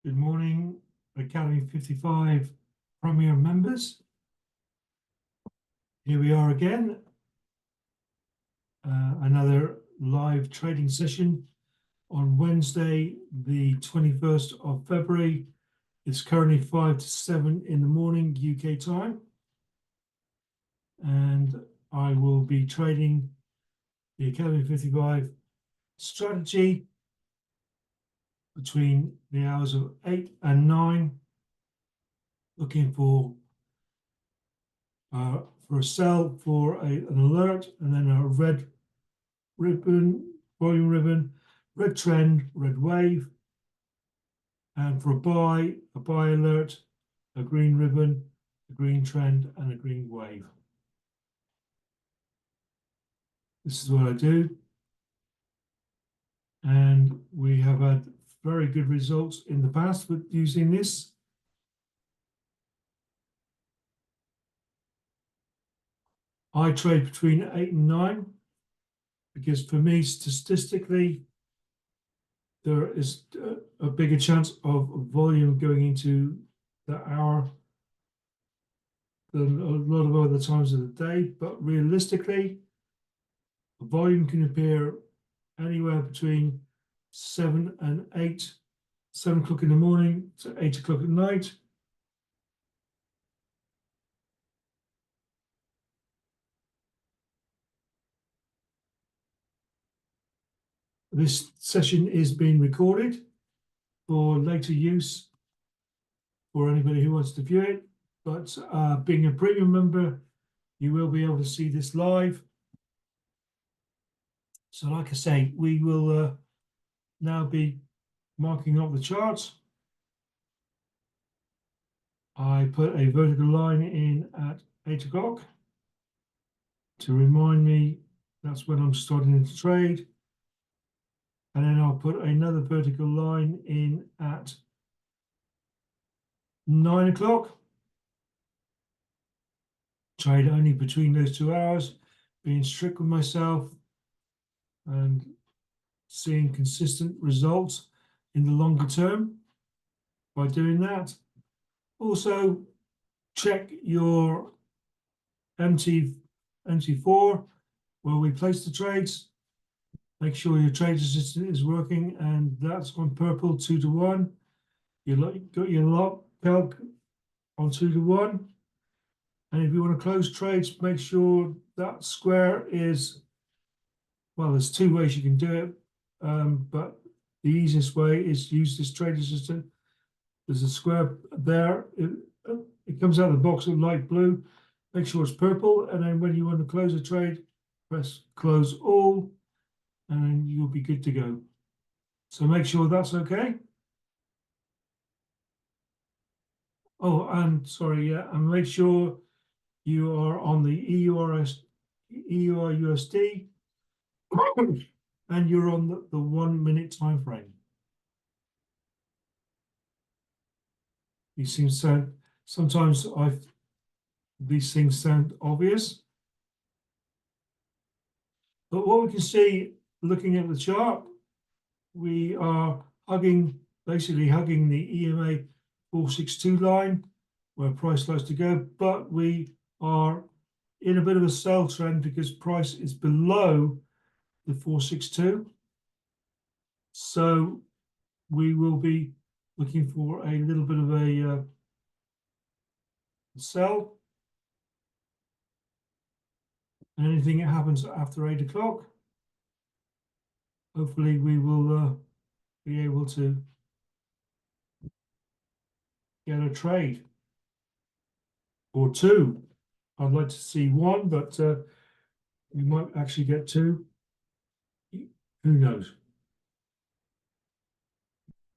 Good morning, Academy 55 Premier members. Here we are again. Another live trading session on Wednesday, the 21st of February. It's currently 5 to 7 in the morning UK time. And I will be trading the Academy 55 strategy between the hours of 8 and 9, looking for a sell, for an alert, and then a red ribbon, volume ribbon, red trend, red wave, and for a buy alert, a green ribbon, a green trend, and a green wave. This is what I do. And we have had very good results in the past with using this. I trade between 8 and 9 because for me, statistically, there is a bigger chance of volume going into the hour than a lot of other times of the day. But realistically, volume can appear anywhere between 7 and 8, 7 o'clock in the morning to 8 o'clock at night. This session is being recorded for later use for anybody who wants to view it. But being a premium member, you will be able to see this live. So like I say, we will now be marking up the charts. I put a vertical line in at 8 o'clock to remind me that's when I'm starting to trade. And then I'll put another vertical line in at 9 o'clock. Trade only between those 2 hours, being strict with myself and seeing consistent results in the longer term by doing that. Also, check your MT4 where we place the trades. Make sure your trade assistant is working, and that's on purple 2 to 1. You got your lock calc on 2 to 1. And if you want to close trades, make sure that square is, well, there's 2 ways you can do it, but the easiest way is to use this trade assistant. There's a square there. It comes out of the box of light blue. Make sure it's purple, and then when you want to close a trade, press close all, and then you'll be good to go. So make sure that's okay. Oh, and sorry, yeah, and make sure you are on the EURUSD and you're on the 1 minute time frame. These things sound, sometimes these things sound obvious. But what we can see looking at the chart, we are basically hugging the EMA 462 line where price likes to go, but we are in a bit of a sell trend because price is below the 462. So we will be looking for a little bit of a sell. And anything that happens after 8 o'clock, hopefully we will be able to get a trade or 2. I'd like to see 1, but we might actually get 2. Who knows?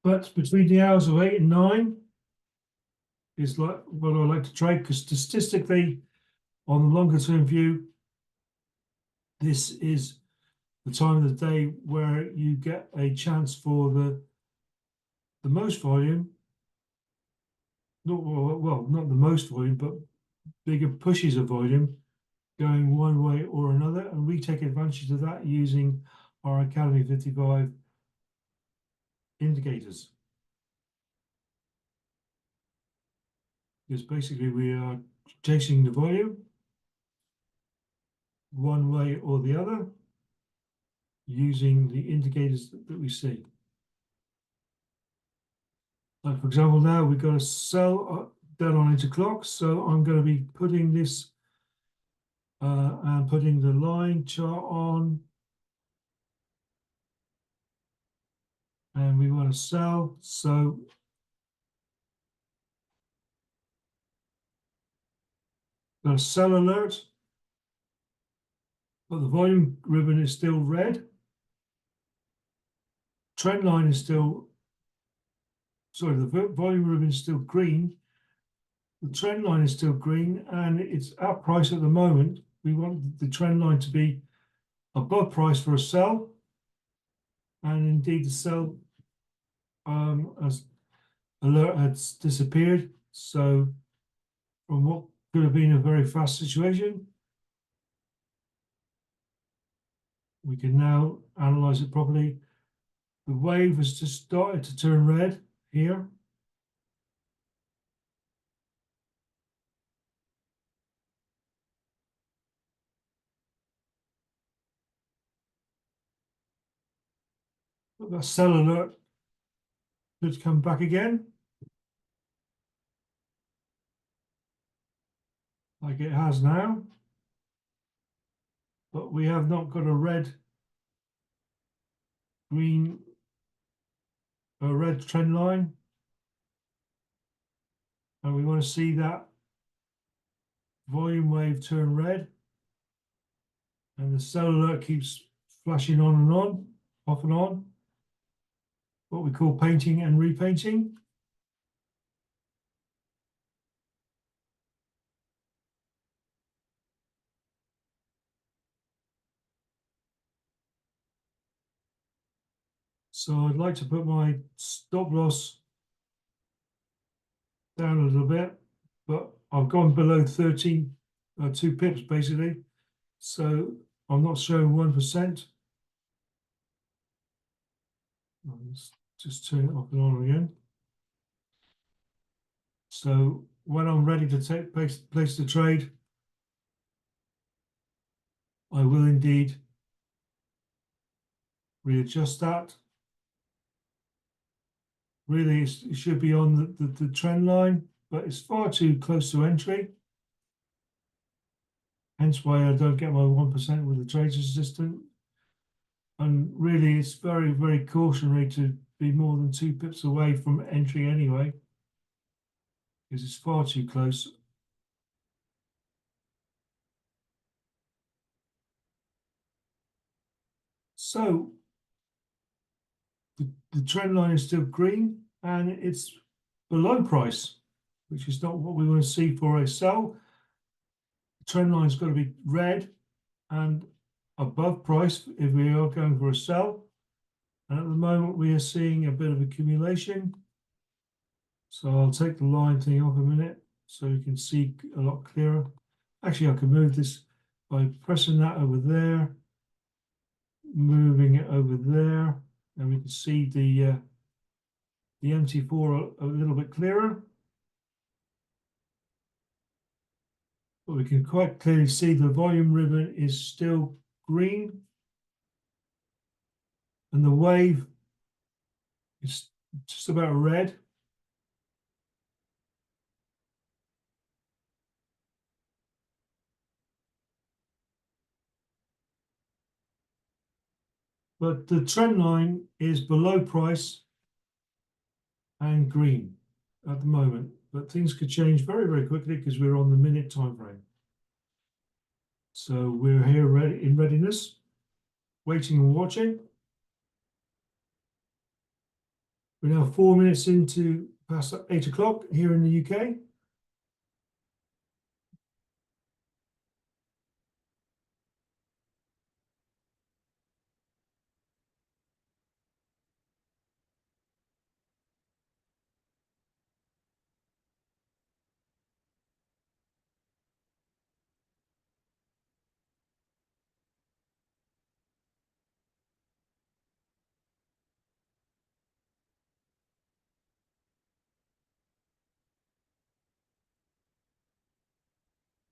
But between the hours of 8 and 9 is like what I like to trade, because statistically, on the longer term view, this is the time of the day where you get a chance for the most volume. Not the most volume, but bigger pushes of volume going one way or another, and we take advantage of that using our Academy 55 indicators. Because basically we are chasing the volume one way or the other using the indicators that we see. Like for example, now we've got a sell down on interclock, so I'm going to be putting this and putting the line chart on, and we want to sell, so got a sell alert, but the volume ribbon is still red. Trend line is still, sorry, the volume ribbon is still green. The trend line is still green, and it's at price at the moment. We want the trend line to be above price for a sell, and indeed the sell as alert has disappeared. So from what could have been a very fast situation, we can now analyze it properly. The wave has just started to turn red here. But that sell alert could come back again, like it has now. But we have not got a red, green, a red trend line. And we want to see that volume wave turn red. And the sell alert keeps flashing on and on, off and on. What we call painting and repainting. So I'd like to put my stop loss down a little bit, but I've gone below 13, 2 pips basically. So I'm not showing 1%. Let's just turn it off and on again. So when I'm ready to place the trade, I will indeed readjust that. Really, it should be on the trend line, but it's far too close to entry. Hence why I don't get my 1% with the trader's assistant. And really, it's very, very cautionary to be more than 2 pips away from entry anyway, because it's far too close. So the trend line is still green and it's below price, which is not what we want to see for a sell. The trend line's got to be red and above price if we are going for a sell. And at the moment we are seeing a bit of accumulation. So I'll take the line thing off a minute so you can see a lot clearer. Actually, I can move this by pressing that over there, moving it over there, and we can see the MT4 a little bit clearer. But we can quite clearly see the volume ribbon is still green, and the wave is just about red. But the trend line is below price and green at the moment. But things could change very, very quickly because we're on the minute time frame. So we're here ready in readiness, waiting and watching. We're now 4 minutes into past 8 o'clock here in the UK.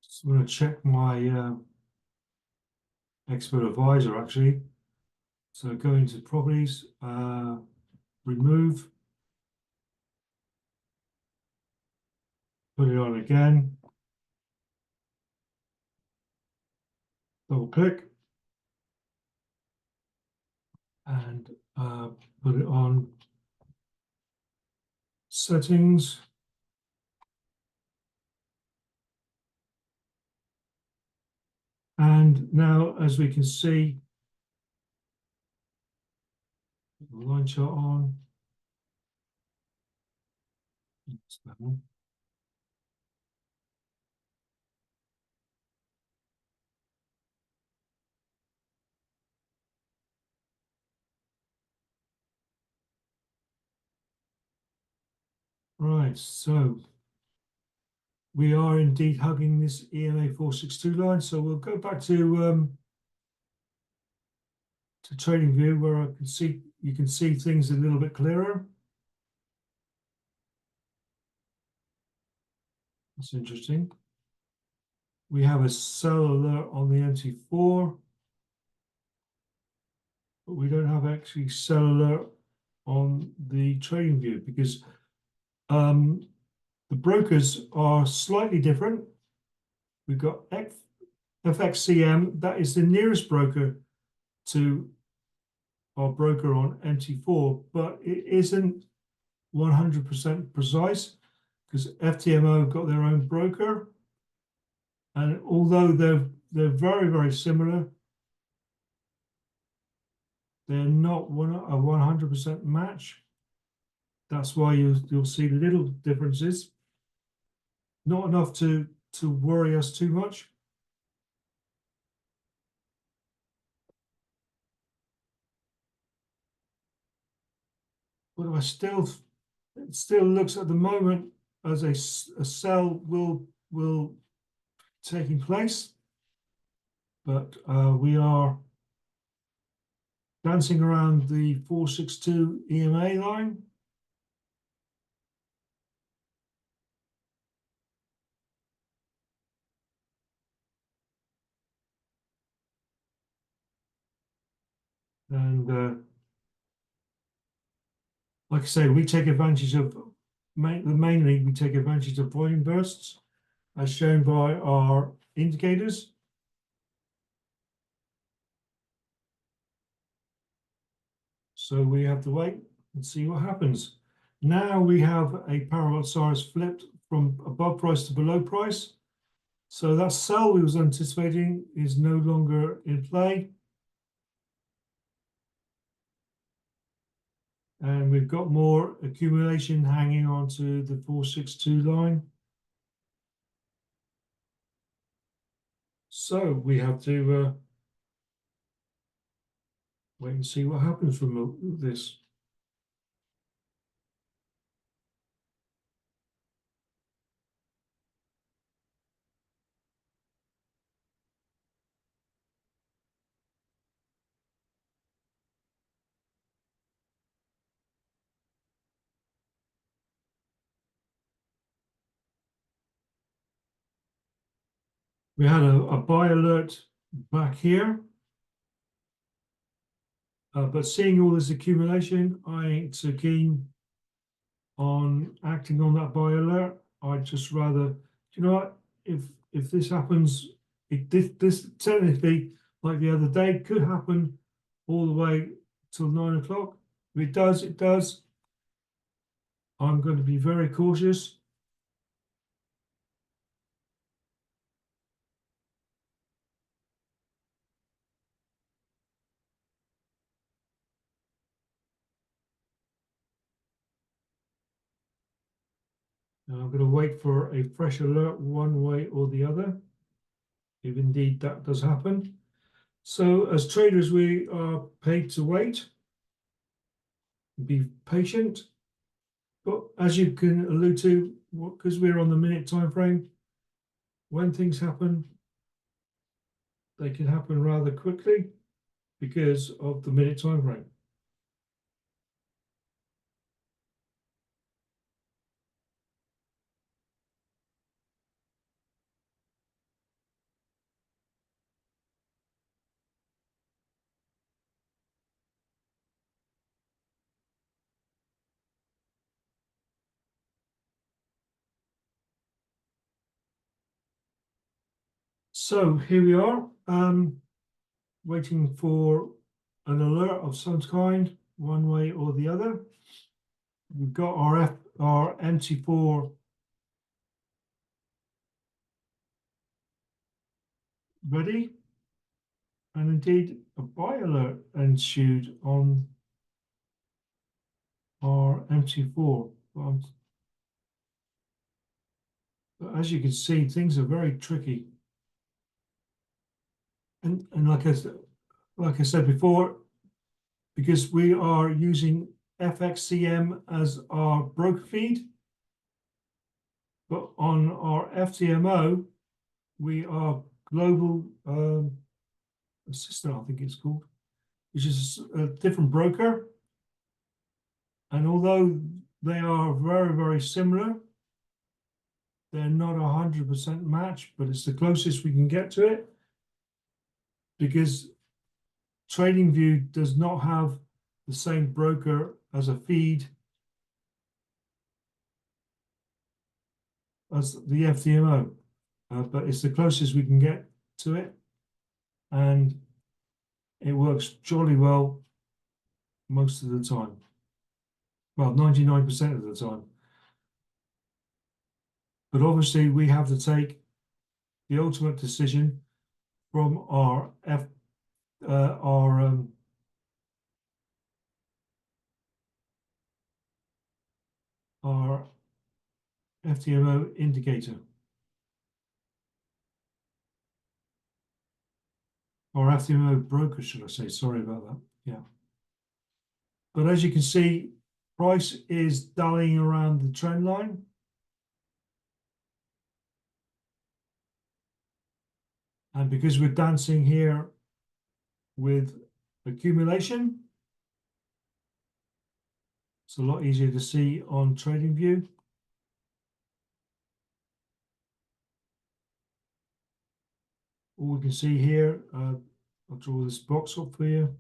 Just want to check my expert advisor actually. So go into properties, remove, put it on again, double click, and put it on settings. And now, as we can see, the line chart on. That's that one. Right, so we are indeed hugging this EMA 462 line. So we'll go back to TradingView where I can see you can see things a little bit clearer. That's interesting. We have a sell alert on the MT4, but we don't have actually sell alert on the TradingView because the brokers are slightly different. We've got FXCM, that is the nearest broker to our broker on MT4, but it isn't 100% precise because FTMO got their own broker. And although they're very, very similar, they're not a 100% match. That's why you'll see little differences. Not enough to worry us too much. But it still looks at the moment as a sell will taking place. But we are dancing around the 462 EMA line. And like I say, we take advantage of, mainly we take advantage of volume bursts as shown by our indicators. So we have to wait and see what happens. Now we have a parallel size flipped from above price to below price. So that sell we was anticipating is no longer in play. And we've got more accumulation hanging on to the 462 line. So we have to wait and see what happens from this. We had a buy alert back here. But seeing all this accumulation, I ain't so keen on acting on that buy alert. I'd just rather, you know what, if this happens, this technically, like the other day, could happen all the way till 9 o'clock. If it does, it does. I'm going to be very cautious. And I'm going to wait for a fresh alert one way or the other, if indeed that does happen. So as traders, we are paid to wait, be patient. But as you can allude to, because we're on the minute time frame, when things happen, they can happen rather quickly because of the minute time frame. So here we are, waiting for an alert of some kind, one way or the other. We've got our MT4 ready, and indeed a buy alert ensued on our MT4. But as you can see, things are very tricky. And like I said before, because we are using FXCM as our broker feed, but on our FTMO, we are Global Assistant, I think it's called, which is a different broker. And although they are very, very similar, they're not 100% match, but it's the closest we can get to it, because TradingView does not have the same broker as a feed as the FTMO, but it's the closest we can get to it, and it works jolly well most of the time. Well, 99% of the time. But obviously we have to take the ultimate decision from our FTMO indicator, or FTMO broker, should I say? Sorry about that. Yeah. But as you can see, price is dallying around the trend line. And because we're dancing here with accumulation, it's a lot easier to see on TradingView. All we can see here, I'll draw this box up for you.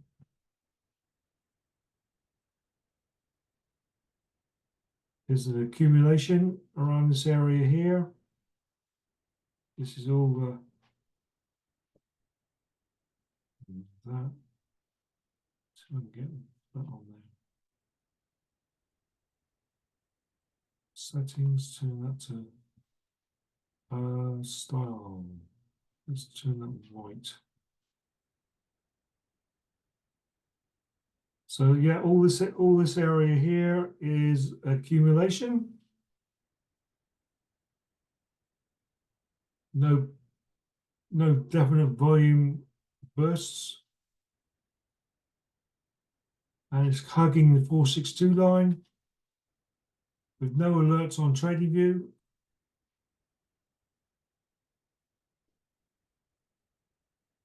There's an accumulation around this area here. This is all that. So I can get that on there. Settings, turn that to style. Let's turn that white. So yeah, all this area here is accumulation. No definite volume bursts. And it's hugging the 462 line with no alerts on TradingView.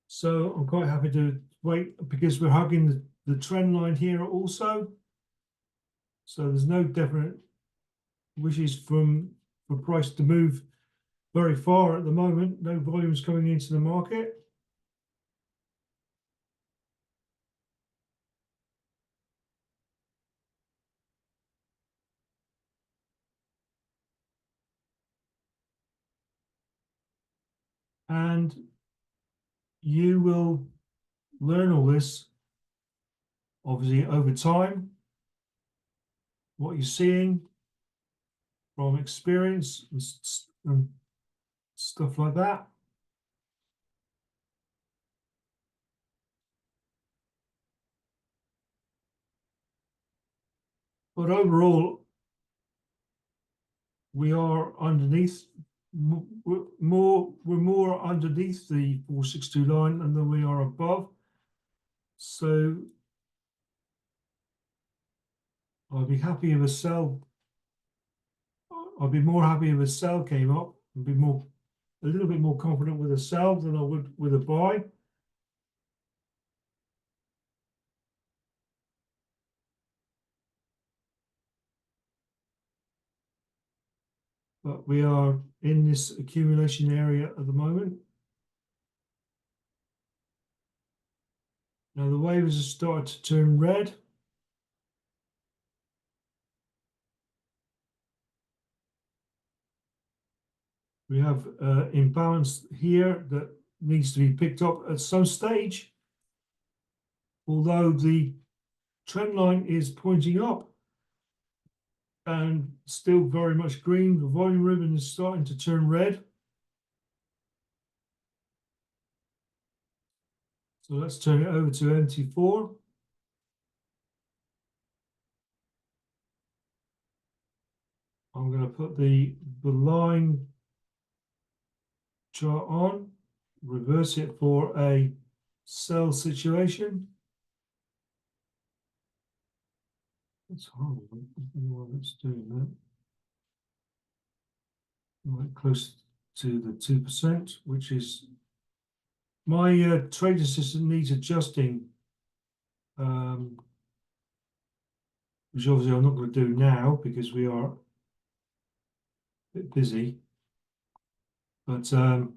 So I'm quite happy to wait because we're hugging the trend line here also. So there's no definite wishes for price to move very far at the moment. No volumes coming into the market. And you will learn all this, obviously, over time. What you're seeing from experience and stuff like that. But overall, we are underneath. We're more underneath the 462 line than we are above. So I'd be happy if a sell. I'd be more happy if a sell came up and be a little bit more confident with a sell than I would with a buy. But we are in this accumulation area at the moment. Now the waves have started to turn red. We have imbalance here that needs to be picked up at some stage. Although the trend line is pointing up and still very much green, the volume ribbon is starting to turn red. So let's turn it over to MT4. I'm going to put the line chart on, reverse it for a sell situation. It's horrible. That's doing that. Right, close to the 2%, which is my trade assistant needs adjusting, which obviously I'm not going to do now because we are a bit busy. But so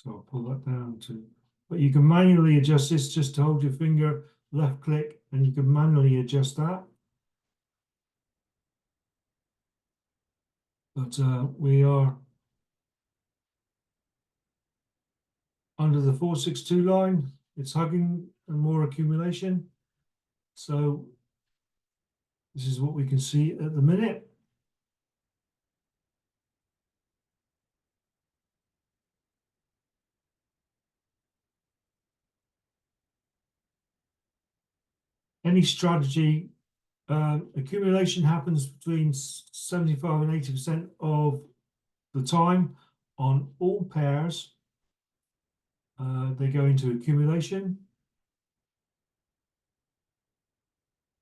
I'll pull that down to. But you can manually adjust this, just to hold your finger, left click, and you can manually adjust that. But we are under the 462 line. It's hugging and more accumulation. So this is what we can see at the minute. Any strategy, accumulation happens between 75 and 80% of the time on all pairs. They go into accumulation.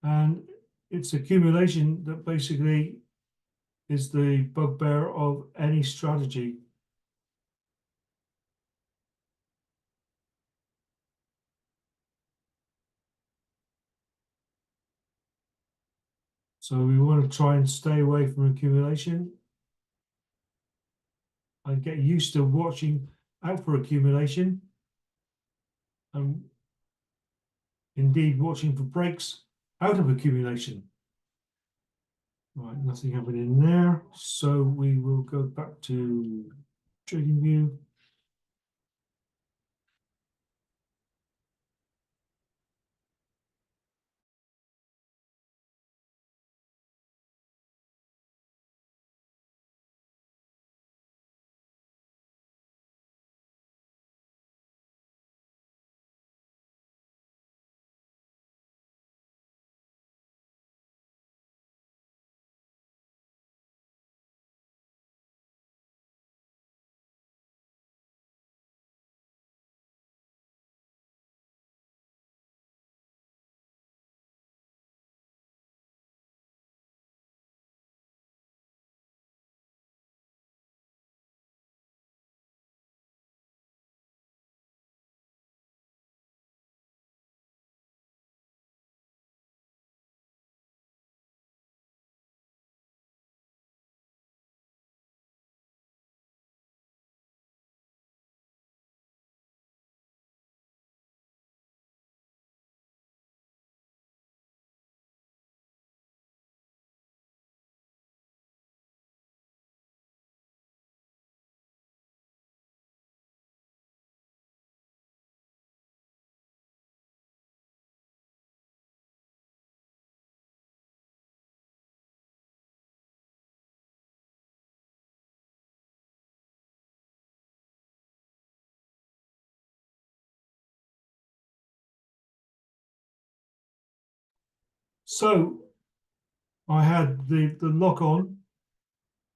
And it's accumulation that basically is the bugbear of any strategy. So we want to try and stay away from accumulation and get used to watching out for accumulation, and indeed watching for breaks out of accumulation. Right, nothing happening there. So we will go back to trading view. So I had the lock on,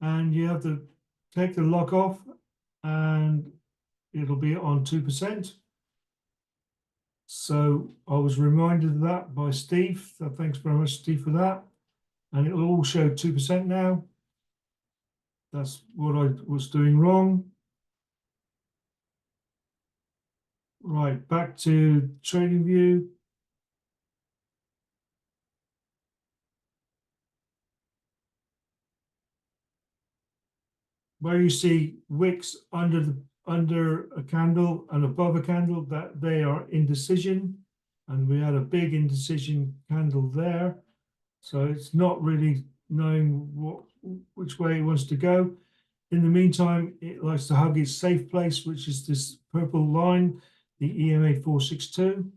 and you have to take the lock off and it'll be on 2%. So I was reminded of that by Steve. So thanks very much, Steve, for that. And it will all show 2% now. That's what I was doing wrong. Right, back to trading view. Where you see wicks under a candle and above a candle, that they are indecision, and we had a big indecision candle there, so it's not really knowing which way it wants to go. In the meantime, it likes to hug its safe place, which is this purple line, the EMA 462,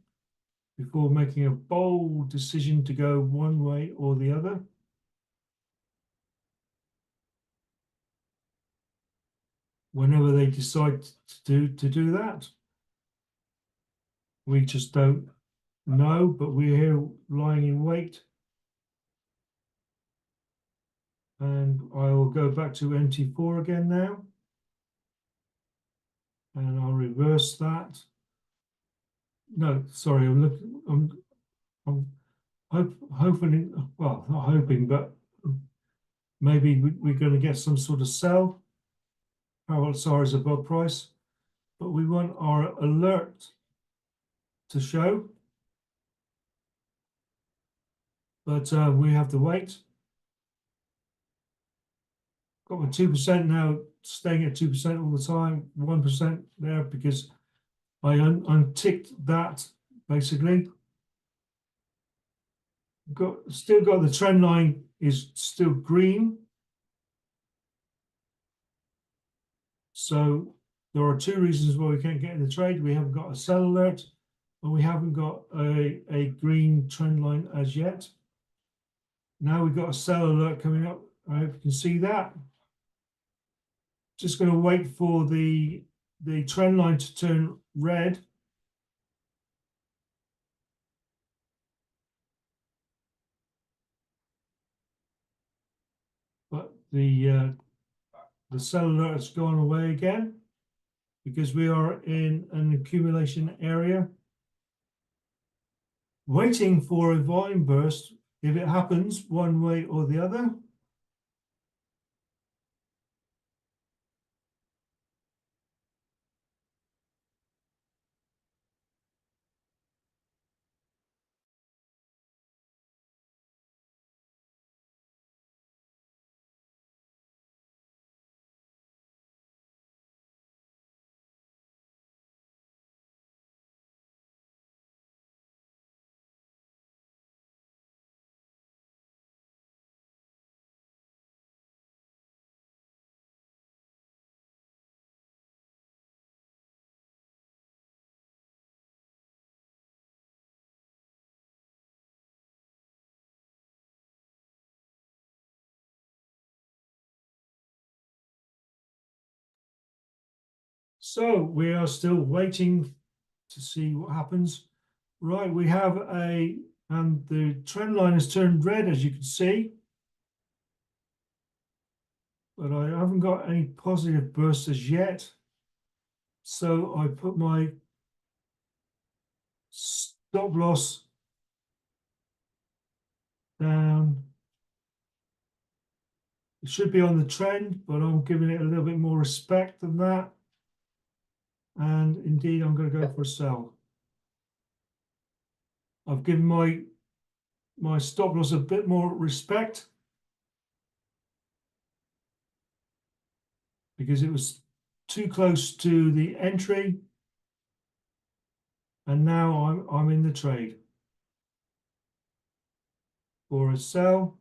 before making a bold decision to go one way or the other. Whenever they decide to do that, we just don't know, but we're here lying in wait. And I will go back to MT4 again now. And I'll reverse that. No, sorry, I'm hoping, well, not hoping, but maybe we're going to get some sort of sell. Parallel SAR is above price, but we want our alert to show. But we have to wait. Got my 2% now, staying at 2% all the time, 1% there because I unticked that basically. Still got the trend line is still green. So there are two reasons why we can't get in the trade. We haven't got a sell alert, and we haven't got a green trend line as yet. Now we've got a sell alert coming up. I hope you can see that. Just going to wait for the trend line to turn red. But the sell alert has gone away again because we are in an accumulation area waiting for a volume burst. If it happens one way or the other, so we are still waiting to see what happens. Right, we have and the trend line has turned red, as you can see. But I haven't got any positive bursts as yet. So I put my stop loss down. It should be on the trend, but I'm giving it a little bit more respect than that. And indeed, I'm going to go for a sell. I've given my stop loss a bit more respect because it was too close to the entry, and now I'm in the trade for a sell.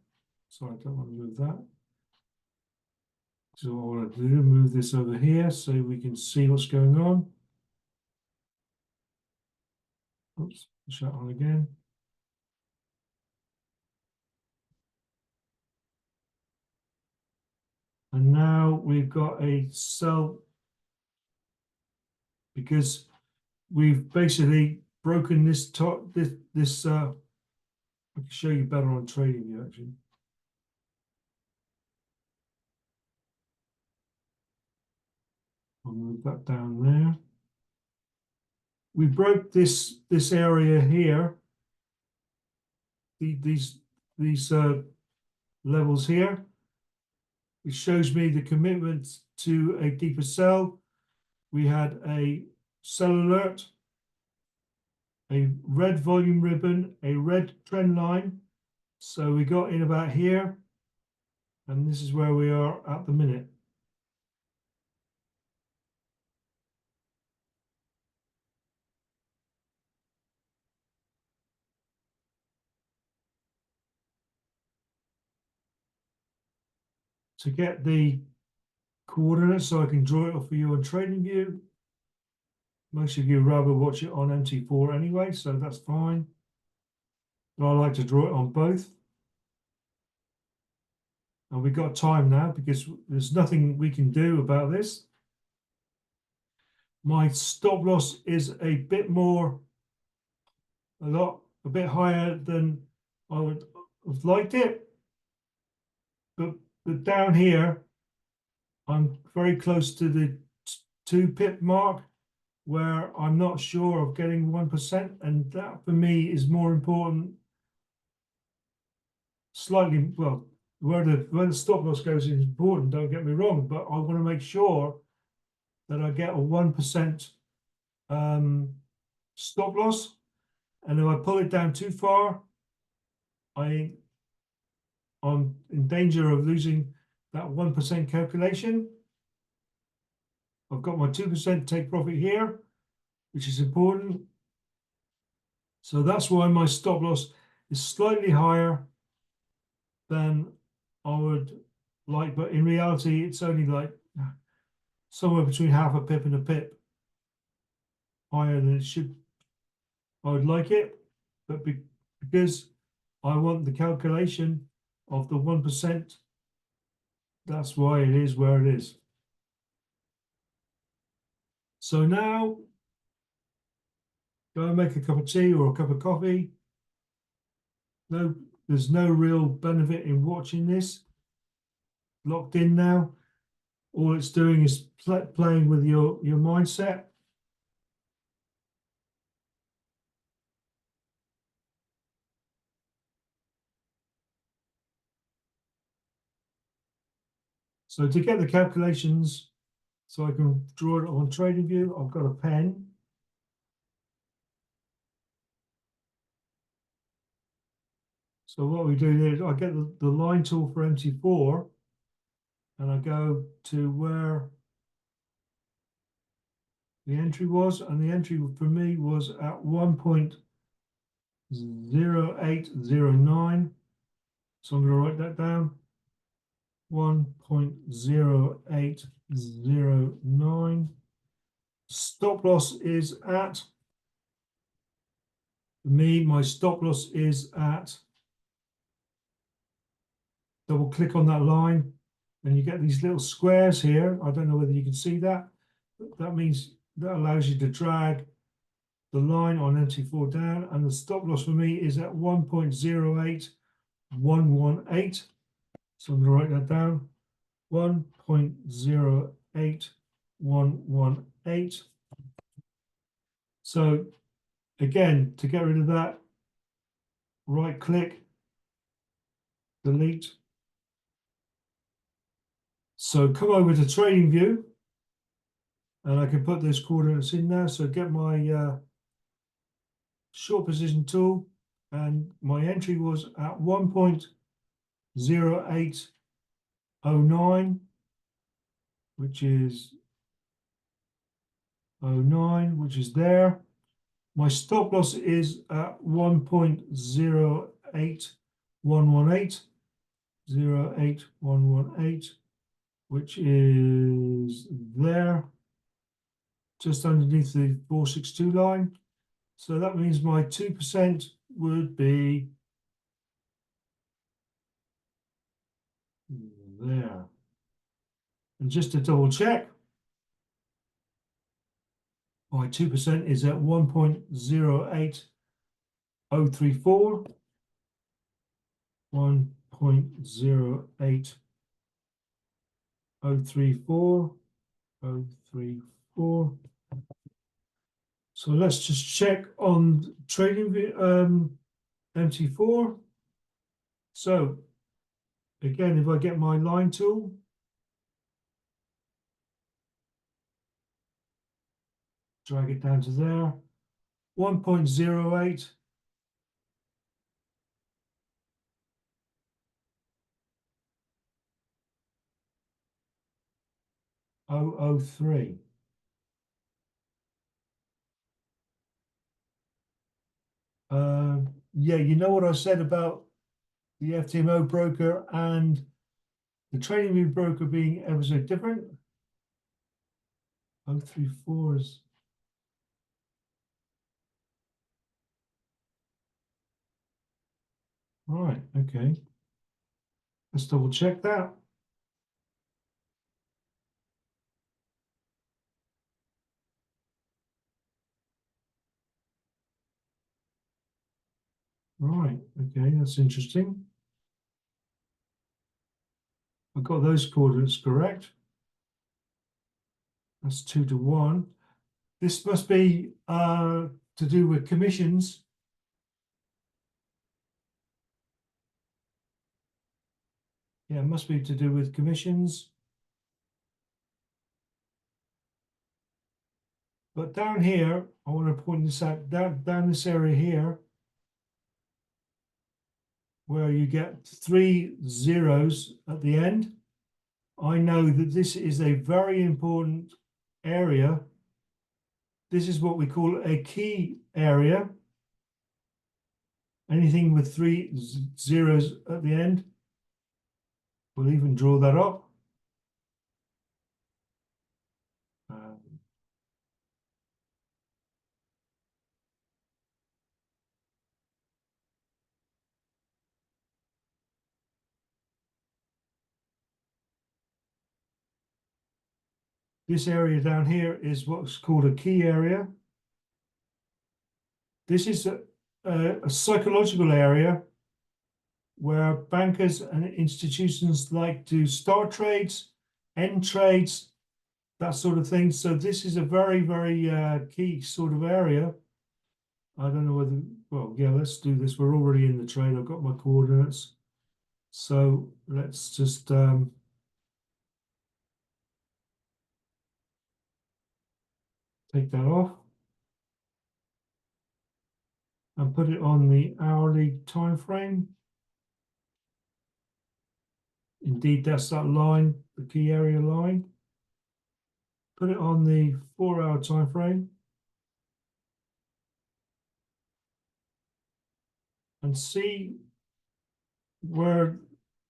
Sorry, I don't want to move that. So what I want to do, move this over here so we can see what's going on. Oops, shut on again. And now we've got a sell because we've basically broken this top, this I can show you better on trading view actually. I'll move that down there. We broke this area here. These levels here. It shows me the commitment to a deeper sell. We had a sell alert, a red volume ribbon, a red trend line. So we got in about here, and this is where we are at the minute. To get the coordinates so I can draw it up for you on TradingView. Most of you rather watch it on MT4 anyway, so that's fine. But I like to draw it on both. And we've got time now because there's nothing we can do about this. My stop loss is a bit bit higher than I would have liked it. But down here, I'm very close to the 2 pip mark where I'm not sure of getting 1%. And that for me is more important. Slightly, well, where the stop loss goes is important, don't get me wrong, but I want to make sure that I get a 1% stop loss. And if I pull it down too far, I'm in danger of losing that 1% calculation. I've got my 2% take profit here, which is important. So that's why my stop loss is slightly higher than I would like, but in reality, it's only like somewhere between half a pip and a pip higher than it should. I would like it, but because I want the calculation of the 1%, that's why it is where it is. So now, go and make a cup of tea or a cup of coffee. No, there's no real benefit in watching this. Locked in now. All it's doing is playing with your mindset. So to get the calculations, so I can draw it on TradingView, I've got a pen. So what we do is I get the line tool for MT4 and I go to where the entry was, and the entry for me was at 1.0809. So I'm going to write that down. 1.0809. Stop loss is at, for me, my stop loss is at, double click on that line and you get these little squares here. I don't know whether you can see that. That means that allows you to drag the line on MT4 down, and the stop loss for me is at 1.08118. So I'm going to write that down. 1.08118. So again, to get rid of that, right click, delete. So come over to TradingView and I can put those coordinates in there. So get my short position tool, and my entry was at 1.0809, which is 09, which is there. My stop loss is at 1.08118, 08118, which is there, just underneath the 462 line. So that means my 2% would be there. And just to double check, my 2% is at 1.08034. 1.08034. 034. So let's just check on trading MT4. So again, if I get my line tool, drag it down to there, 1.08. .003. Yeah, you know what I said about the FTMO broker and the TradingView broker being ever so different? 034 is. Right, okay. Let's double check that. Right, okay, that's interesting. I've got those coordinates correct. That's 2 to 1. This must be to do with commissions. Yeah, it must be to do with commissions. But down here, I want to point this out, down this area here, where you get 3 zeros at the end, I know that this is a very important area. This is what we call a key area. Anything with 3 zeros at the end, we'll even draw that up. This area down here is what's called a key area. This is a psychological area where bankers and institutions like to start trades, end trades, that sort of thing. So this is a very, very key sort of area. I don't know whether, well, yeah, let's do this. We're already in the trade. I've got my coordinates. So let's just take that off and put it on the hourly time frame. Indeed, that's that line, the key area line. Put it on the 4-hour time frame. And see where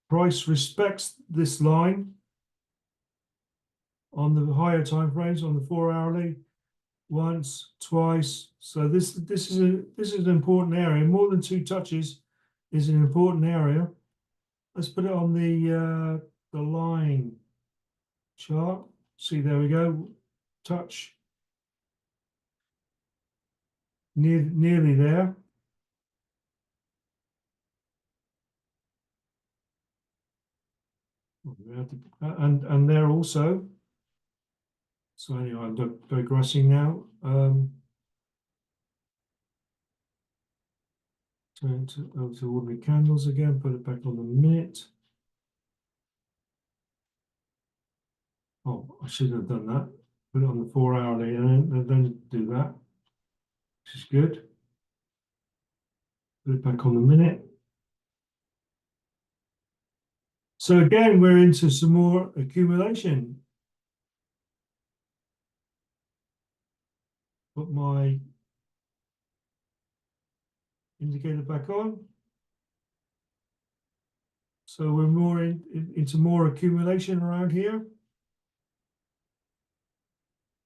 price respects this line on the higher time frames, on the 4-hourly, once, twice. So this is an important area. More than 2 touches is an important area. Let's put it on the line chart. See, there we go. Touch. Nearly there. And there also. So anyway, I'm digressing now. Turn to ordinary candles again, put it back on the minute. Oh, I shouldn't have done that. Put it on the 4-hourly and then do that, which is good. Put it back on the minute. So again, we're into some more accumulation. Put my indicator back on. So we're more into more accumulation around here.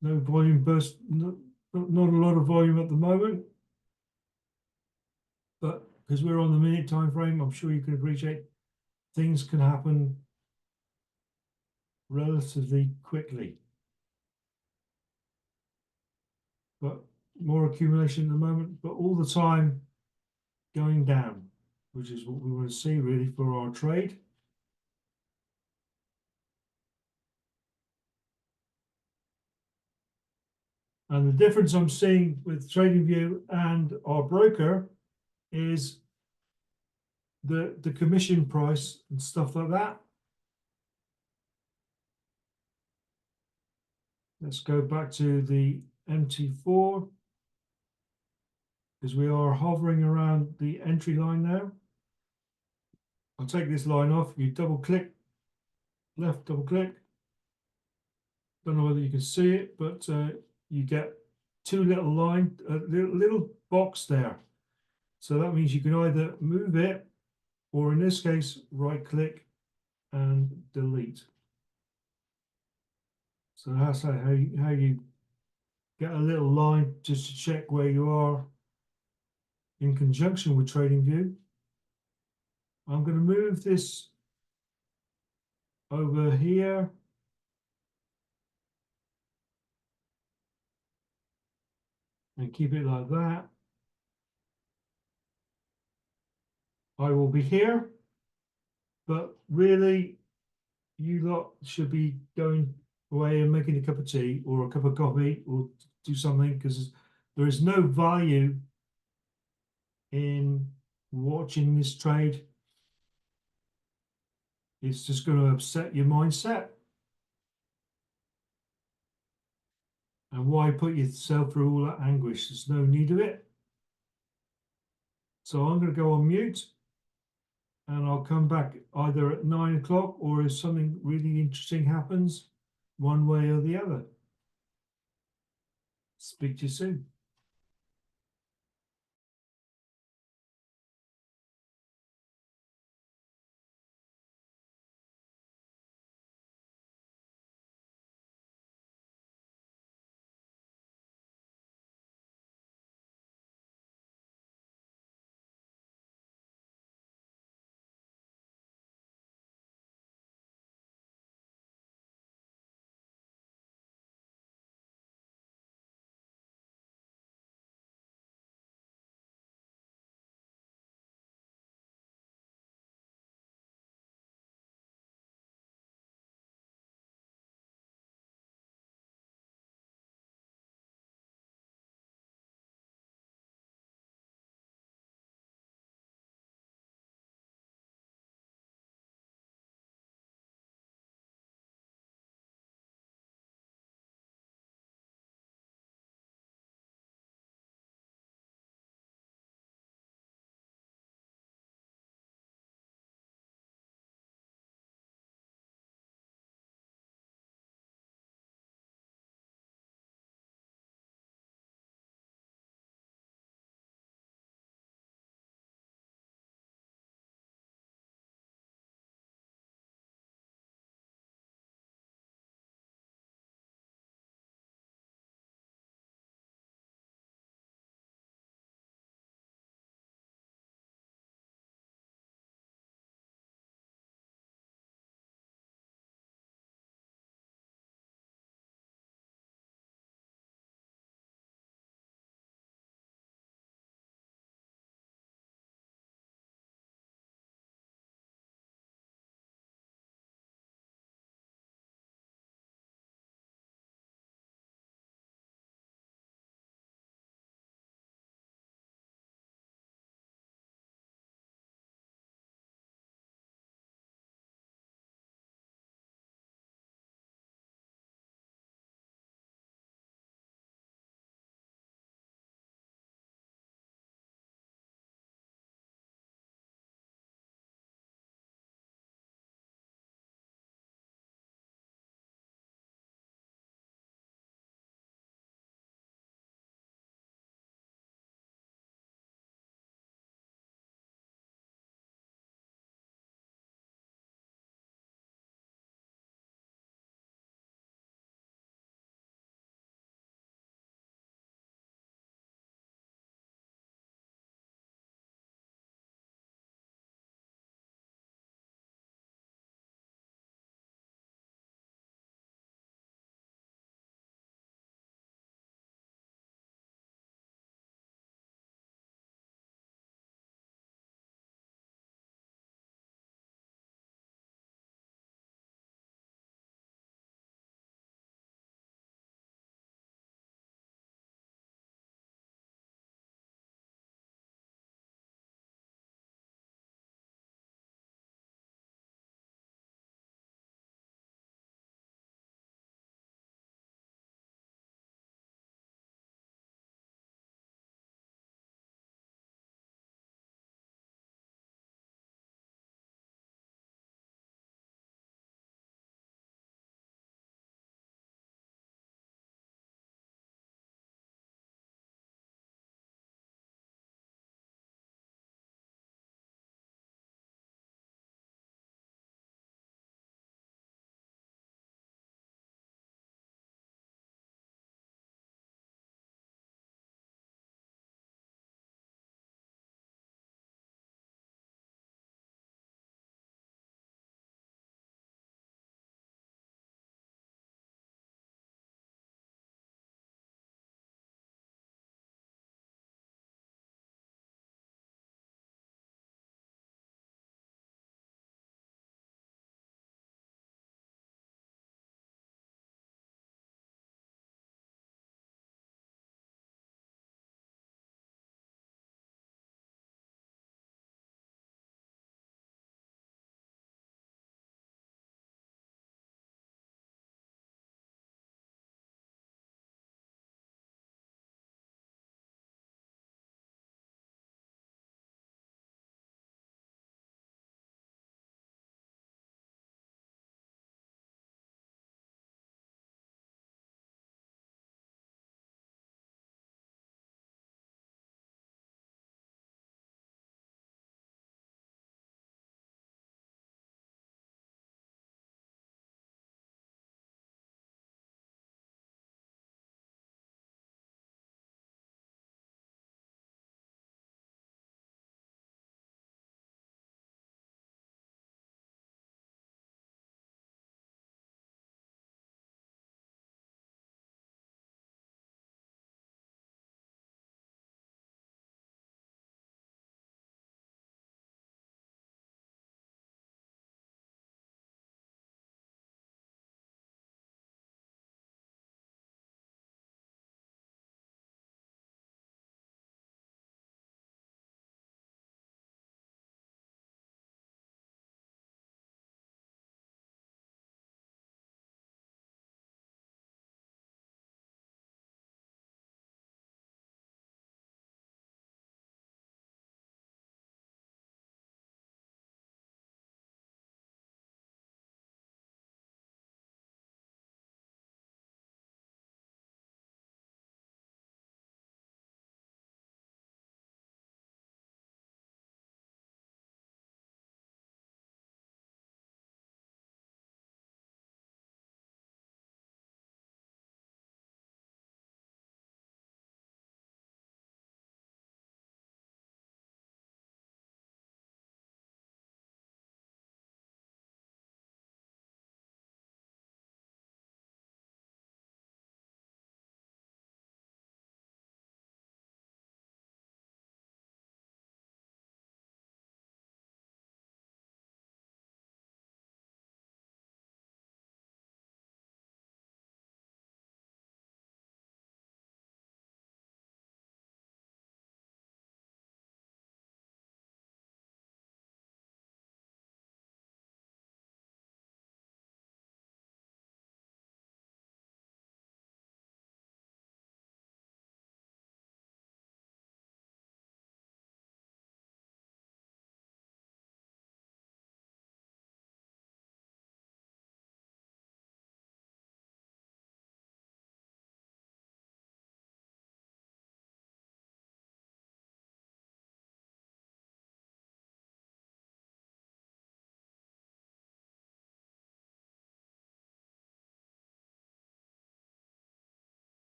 No volume burst, not a lot of volume at the moment. But because we're on the minute time frame, I'm sure you can appreciate things can happen relatively quickly. But more accumulation at the moment, but all the time going down, which is what we want to see really for our trade. And the difference I'm seeing with TradingView and our broker is the commission price and stuff like that. Let's go back to the MT4 because we are hovering around the entry line now. I'll take this line off. You double click, left double click. Don't know whether you can see it, but you get 2 little line, little box there. So that means you can either move it, or in this case, right click and delete. So that's how you get a little line just to check where you are in conjunction with TradingView. I'm going to move this over here. And keep it like that. I will be here, but really you lot should be going away and making a cup of tea or a cup of coffee or do something, because there is no value in watching this trade. It's just going to upset your mindset. And why put yourself through all that anguish? There's no need of it. So I'm going to go on mute and I'll come back either at 9 o'clock or if something really interesting happens, one way or the other. Speak to you soon.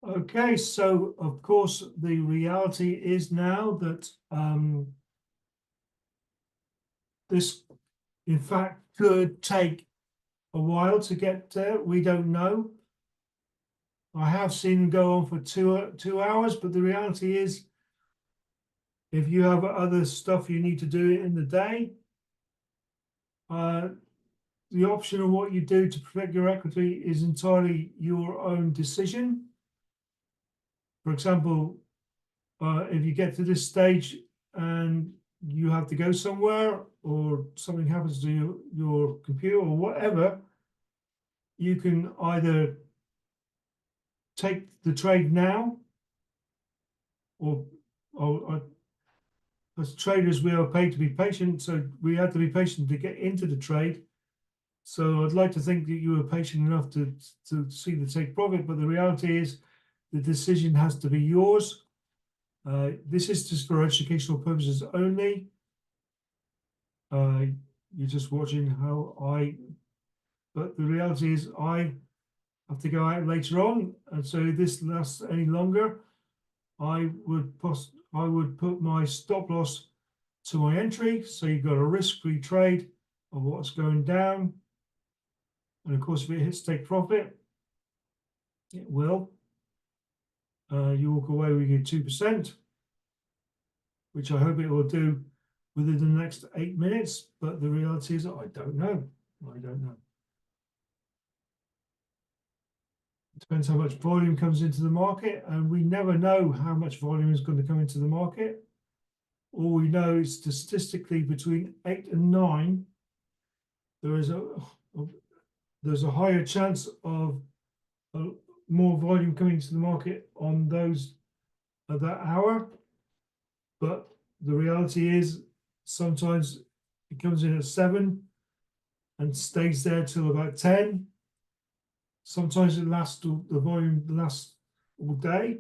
Okay, so of course, the reality is now that this, in fact, could take a while to get there. We don't know. I have seen them go on for 2 hours, but the reality is, if you have other stuff you need to do in the day, the option of what you do to protect your equity is entirely your own decision. For example, if you get to this stage and you have to go somewhere, or something happens to your computer or whatever, you can either take the trade now, or as traders, we are paid to be patient, so we had to be patient to get into the trade. So I'd like to think that you were patient enough to see the take profit, but the reality is the decision has to be yours. This is just for educational purposes only. You're just watching how but the reality is I have to go out later on, and so if this lasts any longer, I would put my stop loss to my entry, so you've got a risk-free trade of what's going down. And of course, if it hits take profit, it will. You walk away with your 2%, which I hope it will do within the next 8 minutes. But the reality is, I don't know. I don't know. It depends how much volume comes into the market, and we never know how much volume is going to come into the market. All we know is statistically between 8 and 9, there's a higher chance of more volume coming to the market on those at that hour. But the reality is, sometimes it comes in at 7 and stays there till about 10. Sometimes it lasts, the volume lasts all day.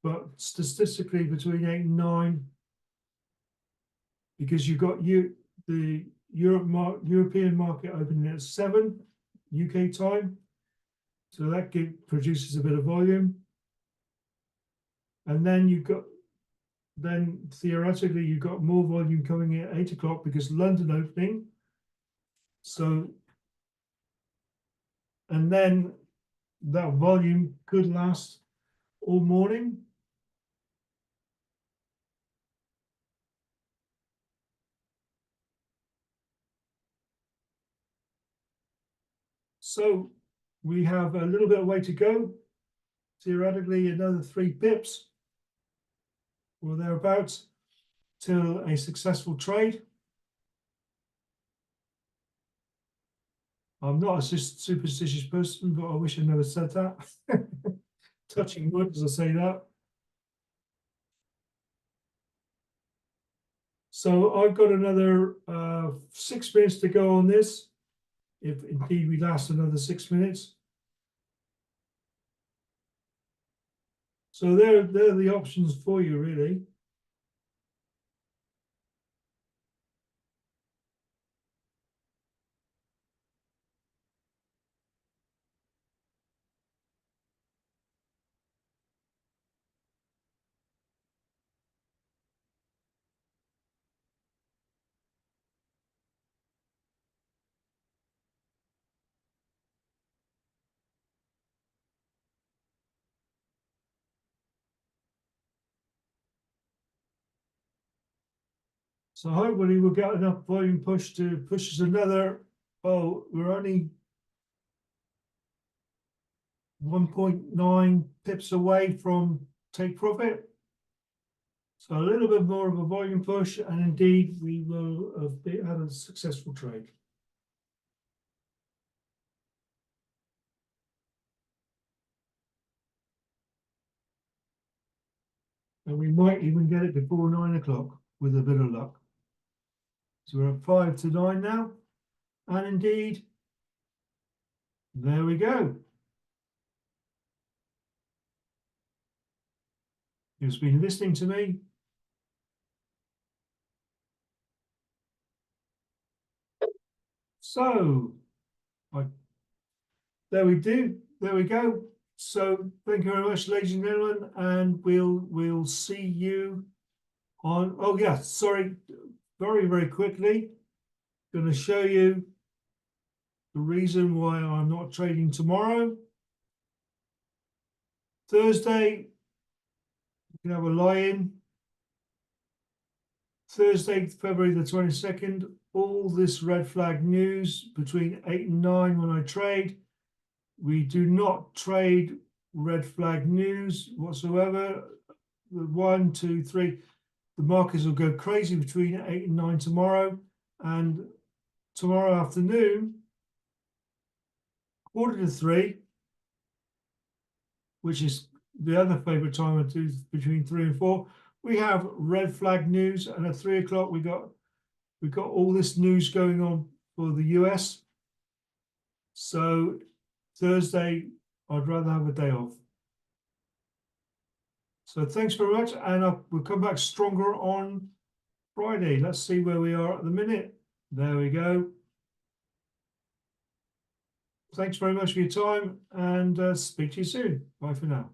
But statistically between 8 and 9, because you've got the European market opening at 7 UK time, so that produces a bit of volume. And then theoretically you've got more volume coming in at 8 o'clock because London opening. So, and then that volume could last all morning. So we have a little bit of way to go. Theoretically, another 3 pips or thereabouts till a successful trade. I'm not a superstitious person, but I wish I never said that. Touching wood as I say that. So I've got another 6 minutes to go on this, if indeed we last another 6 minutes. So they're the options for you, really. So hopefully we'll get enough volume push to push us another. Oh, we're only 1.9 pips away from take profit. So a little bit more of a volume push, and indeed we will have had a successful trade. And we might even get it before 9 o'clock with a bit of luck. So we're at 5 to 9 now. And indeed, there we go. You've been listening to me. So, there we go. So thank you very much, ladies and gentlemen, and we'll see you on. Oh yeah, sorry, very quickly. Going to show you the reason why I'm not trading tomorrow. Thursday, you can have a lie-in. Thursday, February the 22nd, all this red flag news between 8 and 9 when I trade. We do not trade red flag news whatsoever. The 1, 2, 3, the markets will go crazy between 8 and 9 tomorrow. And tomorrow afternoon, 2:45, which is the other favorite time I do between 3 and 4, we have red flag news. And at 3 o'clock, we got all this news going on for the US. So Thursday, I'd rather have a day off. So thanks very much, and we'll come back stronger on Friday. Let's see where we are at the minute. There we go. Thanks very much for your time, and speak to you soon. Bye for now.